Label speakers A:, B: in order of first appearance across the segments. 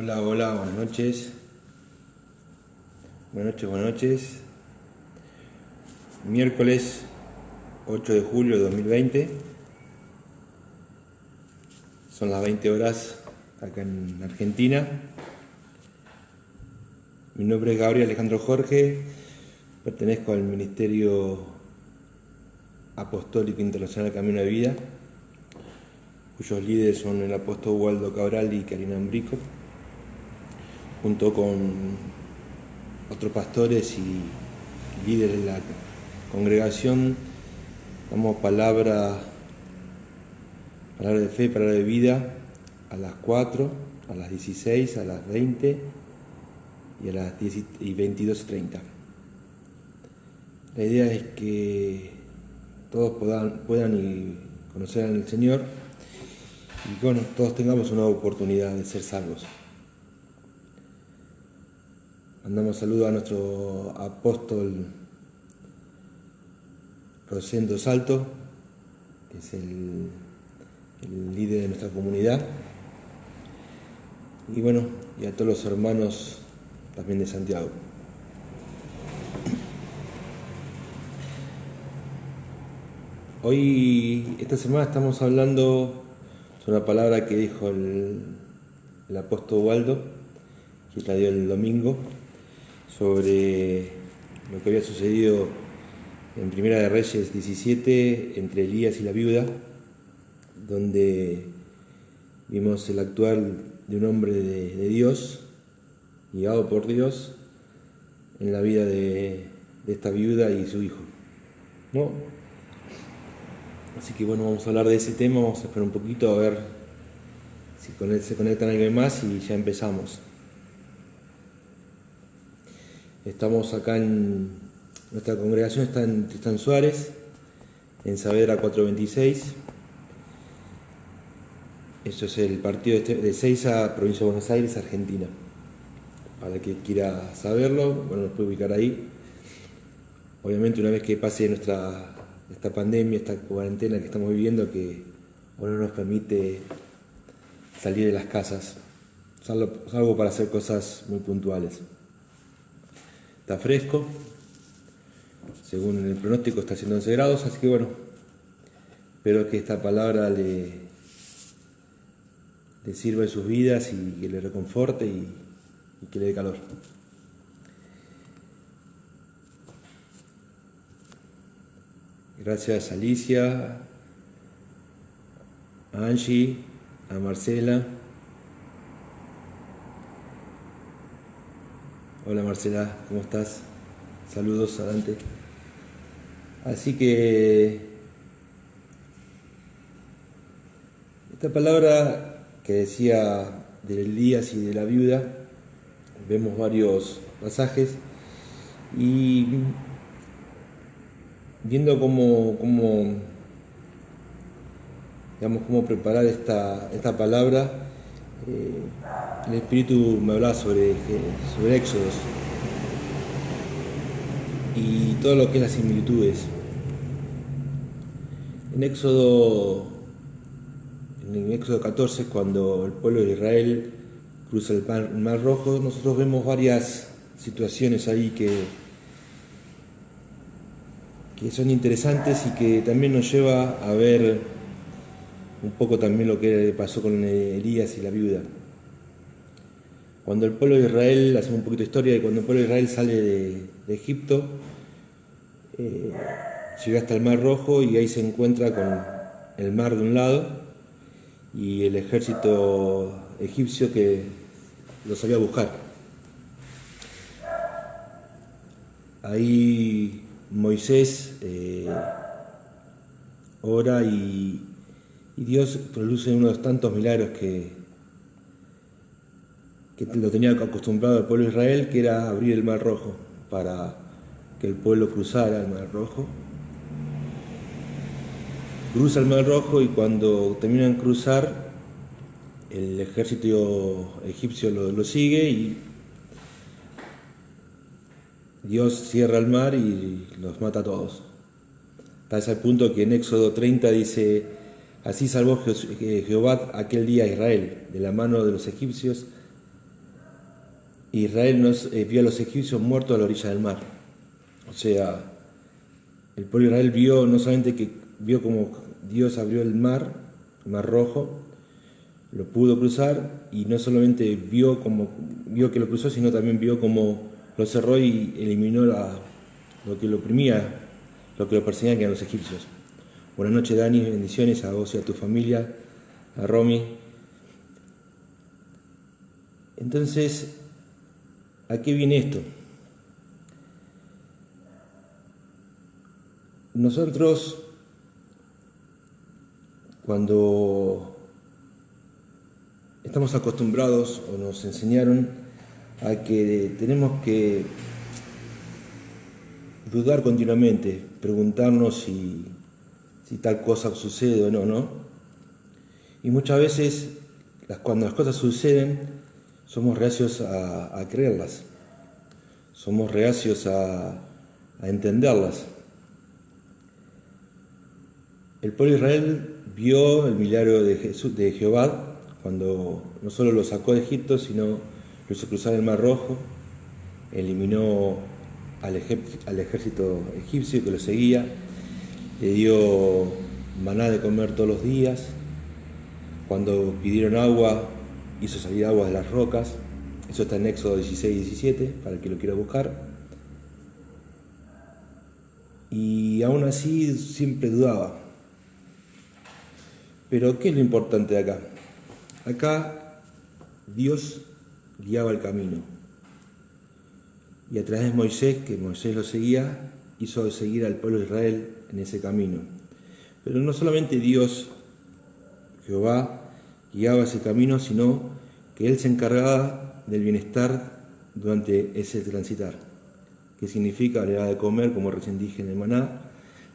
A: Hola, hola, buenas noches. Buenas noches. Miércoles 8 de julio de 2020. Son las 20 horas acá en Argentina. Mi nombre es Gabriel Alejandro Jorge. Pertenezco al Ministerio Apostólico Internacional Camino de Vida, cuyos líderes son el apóstol Waldo Cabral y Karina Ambrico, junto con otros pastores y líderes de la congregación. Damos palabra de fe, palabra de vida a las 4, a las 16, a las 20 y a las 22:30. La idea es que todos puedan conocer al Señor y bueno, todos tengamos una oportunidad de ser salvos. Mandamos saludos a nuestro apóstol Rosendo Salto, que es el líder de nuestra comunidad, y bueno, y a todos los hermanos también de Santiago. Hoy, esta semana, estamos hablando sobre una palabra que dijo el apóstol Waldo, que la dio el domingo, sobre lo que había sucedido en Primera de Reyes 17 entre Elías y la viuda, donde vimos el actuar de un hombre de Dios, guiado por Dios, en la vida de esta viuda y su hijo, ¿no? Así que bueno, vamos a hablar de ese tema, vamos a esperar un poquito a ver si se conectan alguien más y ya empezamos. Estamos acá en nuestra congregación, está en Tristán Suárez, en Saavedra 426. Eso es el partido de Ezeiza, provincia de Buenos Aires, Argentina. Para el que quiera saberlo, bueno, nos puede ubicar ahí. Obviamente, una vez que pase esta pandemia, esta cuarentena que estamos viviendo, que ahora no nos permite salir de las casas, salvo para hacer cosas muy puntuales. Está fresco, según el pronóstico está haciendo 11 grados, así que bueno, espero que esta palabra le sirva en sus vidas y que le reconforte y que le dé calor. Gracias a Alicia, a Angie, a Marcela. Hola Marcela, ¿cómo estás? Saludos, adelante. Así que esta palabra que decía de Elías y de la viuda, vemos varios pasajes y viendo cómo preparar esta palabra, el Espíritu me hablaba sobre Éxodos y todo lo que es las similitudes. En Éxodo 14, cuando el pueblo de Israel cruza el Mar Rojo, nosotros vemos varias situaciones ahí que son interesantes y que también nos lleva a ver un poco también lo que pasó con Elías y la viuda. Cuando el pueblo de Israel, hacemos un poquito de historia, y cuando el pueblo de Israel sale de Egipto, llega hasta el Mar Rojo y ahí se encuentra con el mar de un lado y el ejército egipcio que los salía a buscar. Ahí Moisés ora y Dios produce uno de los tantos milagros que lo tenía acostumbrado al pueblo de Israel, que era abrir el Mar Rojo para que el pueblo cruzara el Mar Rojo. Cruza el Mar Rojo y cuando terminan de cruzar, el ejército egipcio lo sigue y Dios cierra el mar y los mata a todos. Hasta ese punto que en Éxodo 30 dice: así salvó Jehová aquel día a Israel de la mano de los egipcios, Israel vio a los egipcios muertos a la orilla del mar. O sea, el pueblo de Israel vio no solamente que vio como Dios abrió el mar Rojo, lo pudo cruzar, y no solamente vio que lo cruzó, sino también vio como lo cerró y eliminó lo que lo oprimía, lo que lo perseguía, que eran los egipcios. Buenas noches, Dani, bendiciones a vos y a tu familia, a Romy. Entonces, ¿a qué viene esto? Nosotros, cuando estamos acostumbrados o nos enseñaron a que tenemos que dudar continuamente, preguntarnos si tal cosa sucede o no. Y muchas veces, cuando las cosas suceden, somos reacios a creerlas, somos reacios a entenderlas. El pueblo de Israel vio el milagro de Jehová cuando no solo lo sacó de Egipto, sino lo hizo cruzar el Mar Rojo, eliminó al ejército egipcio que lo seguía, le dio maná de comer todos los días. Cuando pidieron agua, hizo salir agua de las rocas. Eso está en Éxodo 16 y 17, para el que lo quiera buscar. Y aún así siempre dudaba. Pero ¿qué es lo importante de acá? Acá Dios guiaba el camino. Y a través de Moisés, que Moisés lo seguía, hizo seguir al pueblo de Israel en ese camino. Pero no solamente Dios, Jehová, guiaba ese camino, sino que Él se encargaba del bienestar durante ese transitar. ¿Qué significa? Le daba de comer, como recién dije en el maná,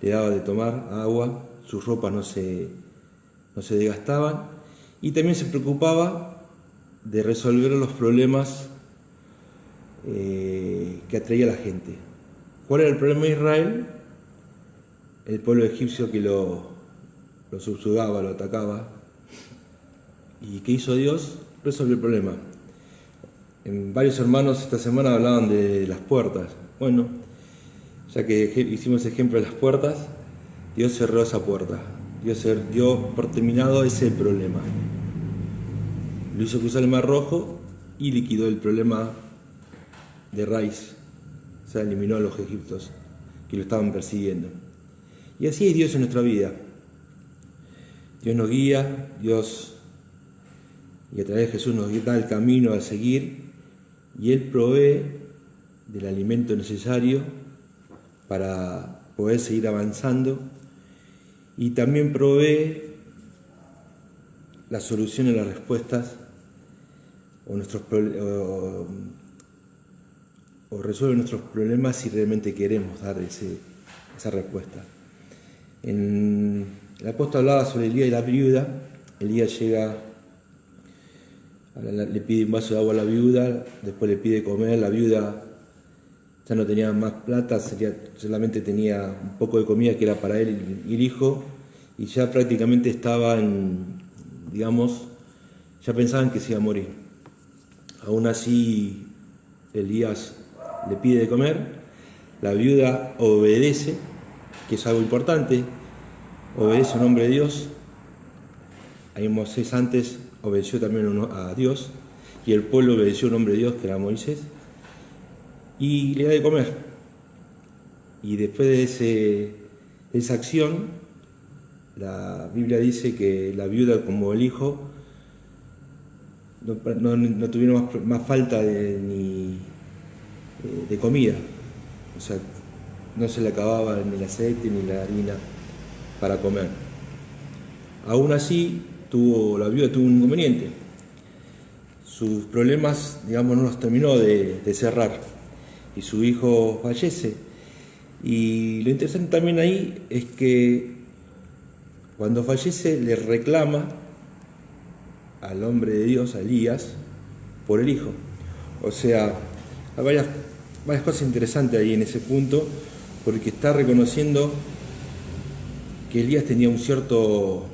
A: le daba de tomar agua, sus ropas no se desgastaban, y también se preocupaba de resolver los problemas que atraía a la gente. ¿Cuál era el problema de Israel? El pueblo egipcio que lo subjugaba, lo atacaba. ¿Y qué hizo Dios? Resolvió el problema. Varios hermanos esta semana hablaban de las puertas. Bueno, ya que hicimos ejemplo de las puertas, Dios cerró esa puerta. Dios dio por terminado ese problema. Lo hizo cruzar el Mar Rojo y liquidó el problema de raíz. O sea, eliminó a los egipcios que lo estaban persiguiendo. Y así es Dios en nuestra vida. Dios nos guía, y a través de Jesús nos da el camino a seguir, y Él provee del alimento necesario para poder seguir avanzando, y también provee la solución y las respuestas o resuelve nuestros problemas si realmente queremos dar esa respuesta. El apóstol hablaba sobre Elías y la viuda. Elías llega, le pide un vaso de agua a la viuda, después le pide comer. La viuda ya no tenía más plata, solamente tenía un poco de comida que era para él y el hijo, y ya prácticamente estaban, ya pensaban que se iba a morir. Aún así, Elías le pide de comer, la viuda obedece, que es algo importante, obedece un hombre de Dios. Ahí Moisés antes obedeció también a Dios, y el pueblo obedeció a un hombre de Dios que era Moisés, y le da de comer. Y después de esa acción, la Biblia dice que la viuda como el hijo no tuvieron más falta de comida. O sea, no se le acababa ni el aceite ni la harina para comer. Aún así, la viuda tuvo un inconveniente. Sus problemas, no los terminó de cerrar, y su hijo fallece. Y lo interesante también ahí es que cuando fallece le reclama al hombre de Dios, a Elías, por el hijo. O sea, hay varias cosas interesantes ahí en ese punto, porque está reconociendo que Elías tenía un cierto,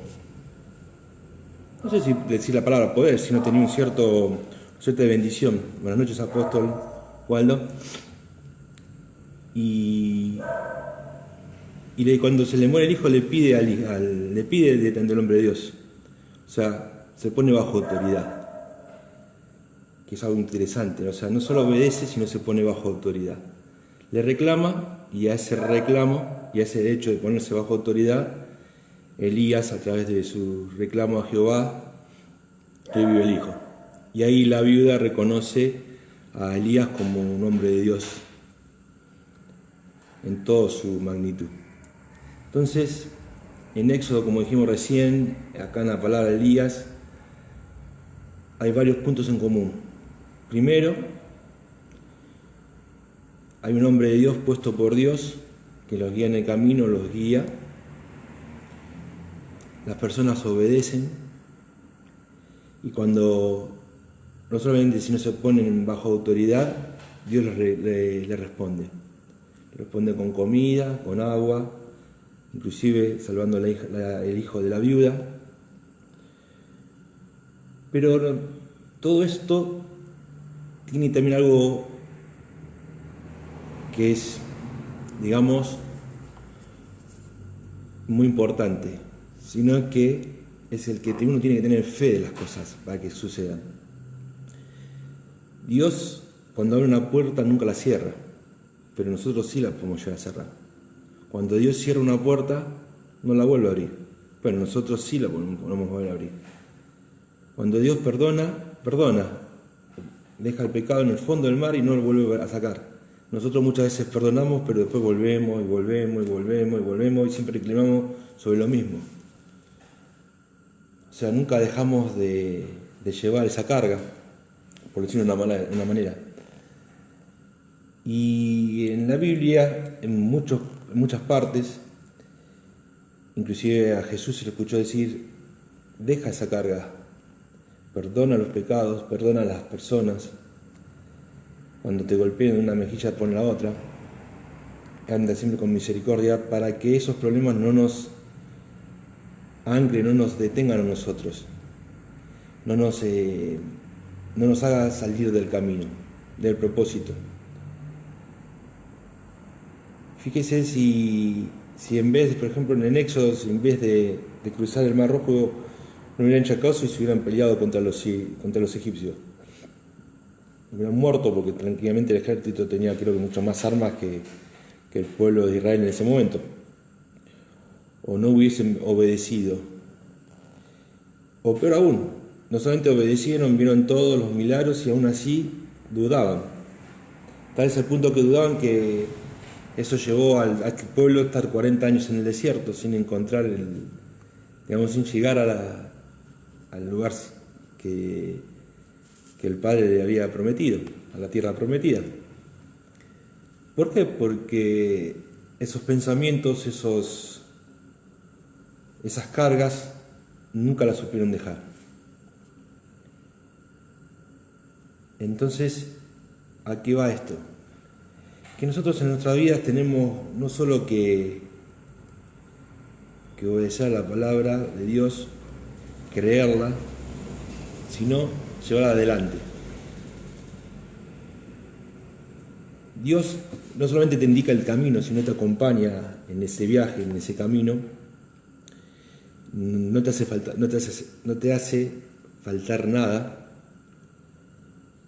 A: no sé si decir la palabra poder, sino tenía un cierto suerte de bendición. Buenas noches, apóstol Waldo. Y cuando se le muere el hijo le pide le pide del hombre de Dios. O sea, se pone bajo autoridad, que es algo interesante. O sea, no solo obedece, sino se pone bajo autoridad. Le reclama, y a ese reclamo y a ese hecho de ponerse bajo autoridad, Elías, a través de su reclamo a Jehová, revive el hijo. Y ahí la viuda reconoce a Elías como un hombre de Dios en toda su magnitud. Entonces, en Éxodo, como dijimos recién, acá en la palabra Elías, hay varios puntos en común. Primero, hay un hombre de Dios puesto por Dios que los guía en el camino, los guía. Las personas obedecen, y cuando no solamente si no se ponen bajo autoridad, Dios le responde. Le responde con comida, con agua, inclusive salvando el hijo de la viuda. Pero todo esto tiene también algo que es, digamos, muy importante, sino que es el que uno tiene que tener fe de las cosas para que sucedan. Dios, cuando abre una puerta, nunca la cierra, pero nosotros sí la podemos llegar a cerrar. Cuando Dios cierra una puerta, no la vuelve a abrir, pero nosotros sí la podemos volver a abrir. Cuando Dios perdona, deja el pecado en el fondo del mar y no lo vuelve a sacar. Nosotros muchas veces perdonamos, pero después volvemos y siempre reclamamos sobre lo mismo. O sea, nunca dejamos de llevar esa carga, por decirlo de una manera. Y en la Biblia, en muchas partes, inclusive a Jesús se le escuchó decir: deja esa carga, perdona los pecados, perdona a las personas. Cuando te golpeen una mejilla, pon la otra. Anda siempre con misericordia, para que esos problemas no nos anclen, no nos detengan a nosotros, no nos haga salir del camino, del propósito. Fíjese si en vez, por ejemplo, en Éxodo, en vez de cruzar el Mar Rojo, no hubieran hecho caso y se hubieran peleado contra los egipcios. Hubieran muerto, porque tranquilamente el ejército tenía, creo que, mucho más armas que el pueblo de Israel en ese momento. O no hubiesen obedecido. O peor aún, no solamente obedecieron, vieron todos los milagros y aún así dudaban. Tal es el punto que dudaban que eso llevó a este pueblo a estar 40 años en el desierto sin encontrar sin llegar al lugar que el Padre le había prometido, a la tierra prometida. ¿Por qué? Porque esos pensamientos, esas cargas, nunca las supieron dejar. Entonces, ¿a qué va esto? Que nosotros en nuestras vidas tenemos no solo que obedecer a la palabra de Dios, creerla, sino llevarla adelante. Dios no solamente te indica el camino, sino te acompaña en ese viaje, en ese camino. No te hace faltar nada.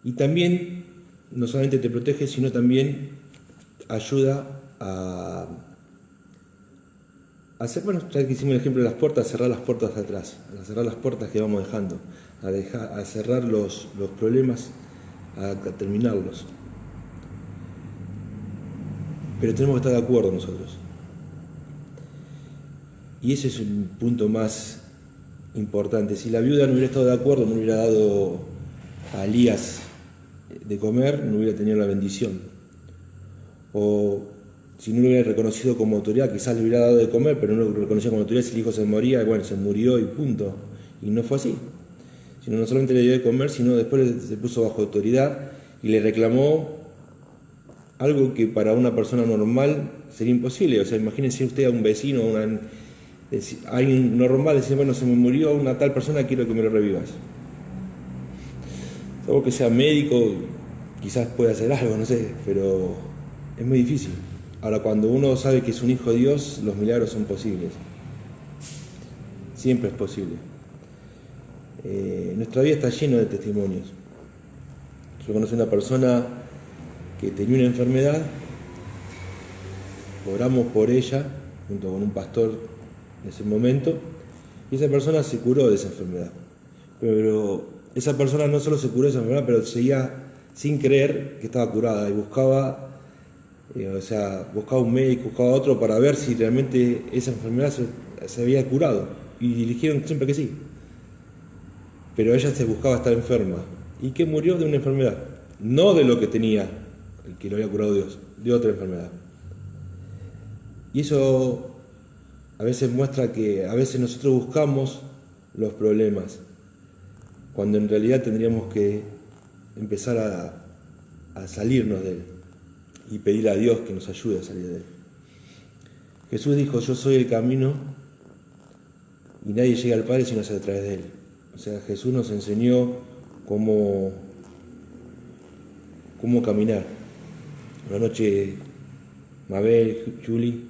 A: Y también no solamente te protege, sino también ayuda a hacer, ya que hicimos el ejemplo de las puertas, a cerrar las puertas de atrás, a cerrar las puertas que vamos dejando, a cerrar los problemas, a terminarlos. Pero tenemos que estar de acuerdo nosotros. Y ese es un punto más importante. Si la viuda no hubiera estado de acuerdo, no hubiera dado a Elías de comer, no hubiera tenido la bendición. O si no lo hubiera reconocido como autoridad, quizás le hubiera dado de comer, pero no lo reconocía como autoridad. Si el hijo se moría, bueno, se murió y punto. Y no fue así. Sino no solamente le dio de comer, sino después se puso bajo autoridad y le reclamó algo que para una persona normal sería imposible. O sea, imagínense usted a un vecino, alguien normal, decir: bueno, se me murió una tal persona, quiero que me lo revivas. Salvo que sea médico, quizás pueda hacer algo, no sé, pero es muy difícil. Ahora, cuando uno sabe que es un hijo de Dios, los milagros son posibles. Siempre es posible. Nuestra vida está llena de testimonios. Yo conocí una persona que tenía una enfermedad, oramos por ella, junto con un pastor en ese momento, y esa persona se curó de esa enfermedad. Pero esa persona no solo se curó de esa enfermedad, pero seguía sin creer que estaba curada y buscaba un médico, buscaba otro para ver si realmente esa enfermedad se había curado. Y le dijeron siempre que sí. Pero ella se buscaba estar enferma. ¿Y que murió de una enfermedad? No de lo que tenía, el que lo había curado Dios, de otra enfermedad. Y eso a veces muestra que a veces nosotros buscamos los problemas, cuando en realidad tendríamos que empezar a salirnos de él y pedir a Dios que nos ayude a salir de él. Jesús dijo: yo soy el camino y nadie llega al Padre si no es a través de él. O sea, Jesús nos enseñó cómo caminar. Una noche, Mabel, Julie,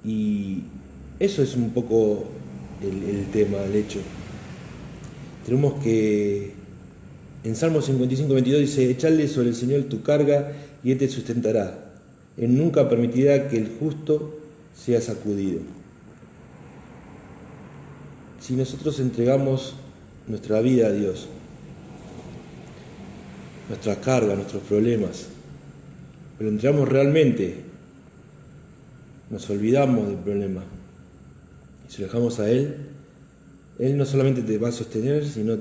A: y eso es un poco el tema, el hecho. Tenemos que, en Salmo 55:22 dice: echadle sobre el Señor tu carga y Él te sustentará. Él nunca permitirá que el justo sea sacudido. Si nosotros entregamos nuestra vida a Dios, nuestras cargas, nuestros problemas, pero entramos realmente, nos olvidamos del problema y si lo dejamos a Él, Él no solamente te va a sostener, sino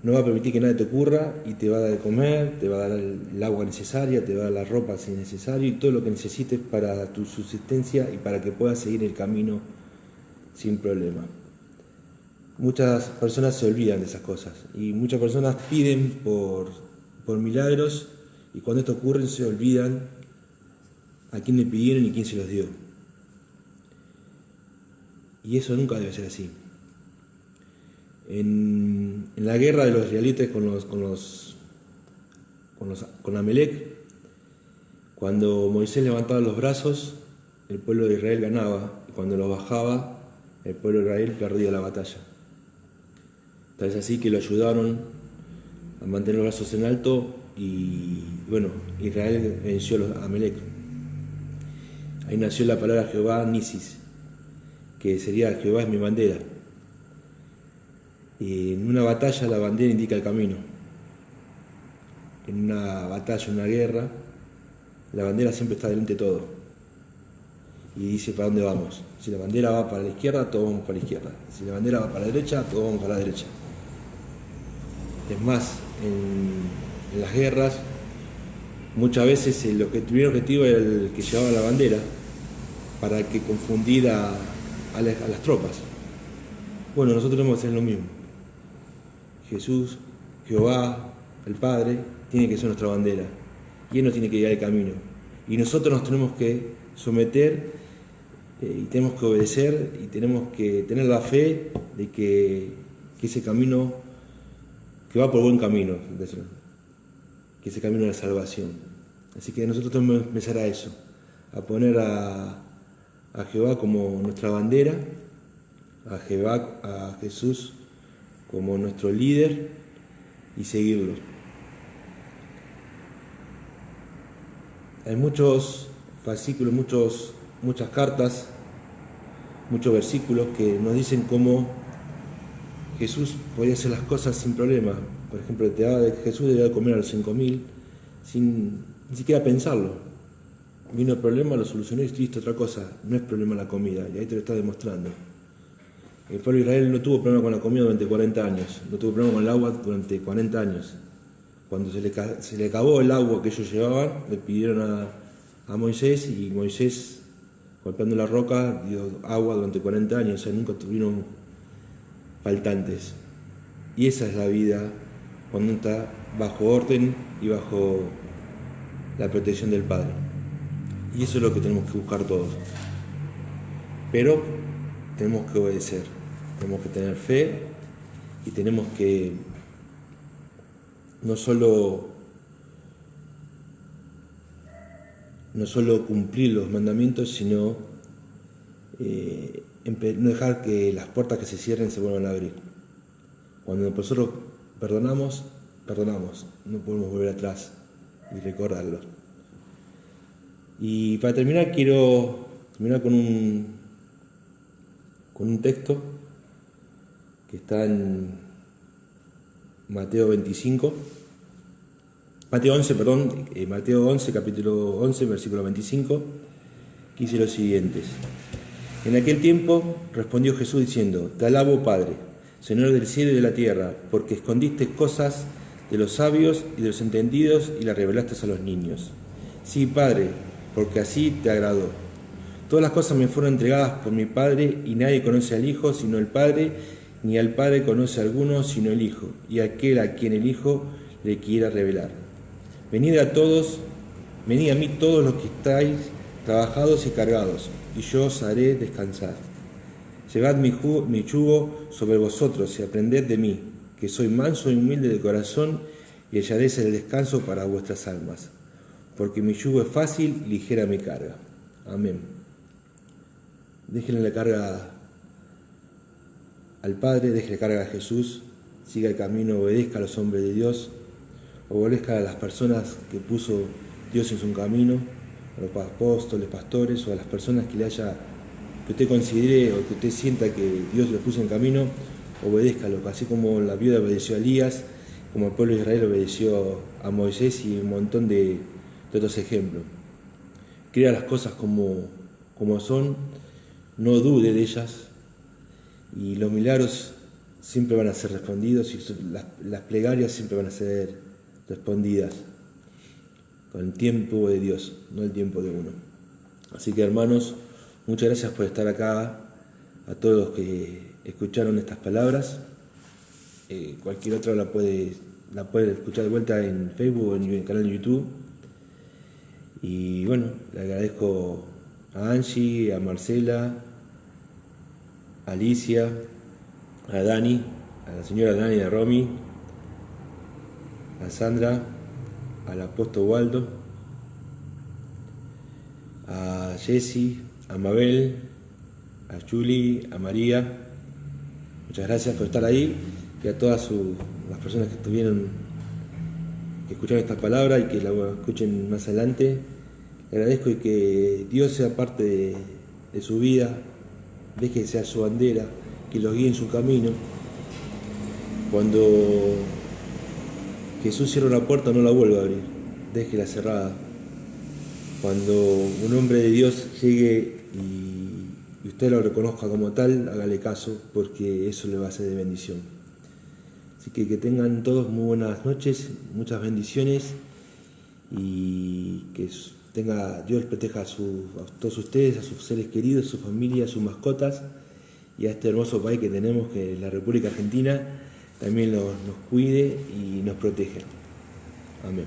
A: no va a permitir que nada te ocurra y te va a dar de comer, te va a dar el agua necesaria, te va a dar la ropa si es necesario y todo lo que necesites para tu subsistencia y para que puedas seguir el camino sin problema. Muchas personas se olvidan de esas cosas y muchas personas piden por milagros y cuando esto ocurre se olvidan a quién le pidieron y quién se los dio. Y eso nunca debe ser así. En la guerra de los israelitas con Amalek, cuando Moisés levantaba los brazos, el pueblo de Israel ganaba, y cuando los bajaba, el pueblo de Israel perdía la batalla. Tal es así que lo ayudaron a mantener los brazos en alto y bueno, Israel venció a Amalek. Ahí nació la palabra Jehová Nisis, que sería: Jehová es mi bandera. Y en una batalla la bandera indica el camino. En una batalla, en una guerra, la bandera siempre está delante de todo. Y dice para dónde vamos. Si la bandera va para la izquierda, todos vamos para la izquierda. Si la bandera va para la derecha, todos vamos para la derecha. Es más, en las guerras, muchas veces el objetivo era el que llevaba la bandera para que confundir a las tropas. Bueno, nosotros tenemos que hacer lo mismo. Jesús, Jehová, el Padre, tiene que ser nuestra bandera y Él nos tiene que guiar el camino. Y nosotros nos tenemos que someter y tenemos que obedecer y tenemos que tener la fe de que ese camino, que va por buen camino, que ese camino de la salvación. Así que nosotros tenemos que empezar a eso, a poner a Jehová como nuestra bandera, a Jesús como nuestro líder y seguirlo. Hay muchos fascículos, muchas cartas, muchos versículos que nos dicen cómo Jesús podía hacer las cosas sin problema. Por ejemplo, te daba de Jesús le daba de comer a los 5.000 sin ni siquiera pensarlo. Vino el problema, lo solucionó y listo, otra cosa. No es problema la comida, y ahí te lo está demostrando. El pueblo de Israel no tuvo problema con la comida durante 40 años, no tuvo problema con el agua durante 40 años. Cuando se le acabó el agua que ellos llevaban, le pidieron a Moisés, y Moisés, golpeando la roca, dio agua durante 40 años, o sea, nunca tuvieron faltantes. Y esa es la vida cuando está bajo orden y bajo la protección del Padre. Y eso es lo que tenemos que buscar todos. Pero tenemos que obedecer. tenemos que tener fe y tenemos que no solo cumplir los mandamientos, sino no dejar que las puertas que se cierren se vuelvan a abrir. Cuando nosotros perdonamos, no podemos volver atrás y recordarlo. Y para terminar, quiero terminar con un texto que está en Mateo 11, capítulo 11, versículo 25, que dice lo siguiente: En aquel tiempo respondió Jesús diciendo: Te alabo, Padre, Señor del cielo y de la tierra, porque escondiste cosas de los sabios y de los entendidos y las revelaste a los niños. Sí, Padre, porque así te agradó. Todas las cosas me fueron entregadas por mi Padre, y nadie conoce al Hijo sino el Padre, ni al Padre conoce a alguno sino el Hijo, y aquel a quien el Hijo le quiera revelar. Venid a mí todos los que estáis trabajados y cargados, y yo os haré descansar. Llevad mi yugo sobre vosotros y aprended de mí, que soy manso y humilde de corazón, y hallaréis el descanso para vuestras almas, porque mi yugo es fácil y ligera mi carga. Amén. Déjenle la carga al Padre, déjenle carga a Jesús, siga el camino, obedezca a los hombres de Dios, obedezca a las personas que puso Dios en su camino, a los apóstoles, pastores, o a las personas que usted considere o que usted sienta que Dios le puso en camino, obedézcalo, así como la viuda obedeció a Elías, como el pueblo de Israel obedeció a Moisés y un montón de otros ejemplos. Crea las cosas como son, no dude de ellas, y los milagros siempre van a ser respondidos y las plegarias siempre van a ser respondidas con el tiempo de Dios, no el tiempo de uno. Así que, hermanos, muchas gracias por estar acá, a todos los que escucharon estas palabras. Cualquier otra la puede escuchar de vuelta en Facebook o en el canal de YouTube. Y bueno, le agradezco a Angie, a Marcela, a Alicia, a Dani, a la señora Dani de Romy, a Sandra, al apóstol Waldo, a Jessy, a Mabel, a Julie, a María. Muchas gracias por estar ahí, y a todas las personas que escucharon esta palabra y que la escuchen más adelante. Le agradezco y que Dios sea parte de su vida, deje que sea su bandera, que los guíe en su camino. Cuando Jesús cierra una puerta, no la vuelva a abrir, déjela cerrada. Cuando un hombre de Dios llegue y usted lo reconozca como tal, hágale caso, porque eso le va a ser de bendición. Así que tengan todos muy buenas noches, muchas bendiciones, y que Dios proteja a todos ustedes, a sus seres queridos, a su familia, a sus mascotas, y a este hermoso país que tenemos, que es la República Argentina, también nos cuide y nos proteja. Amén.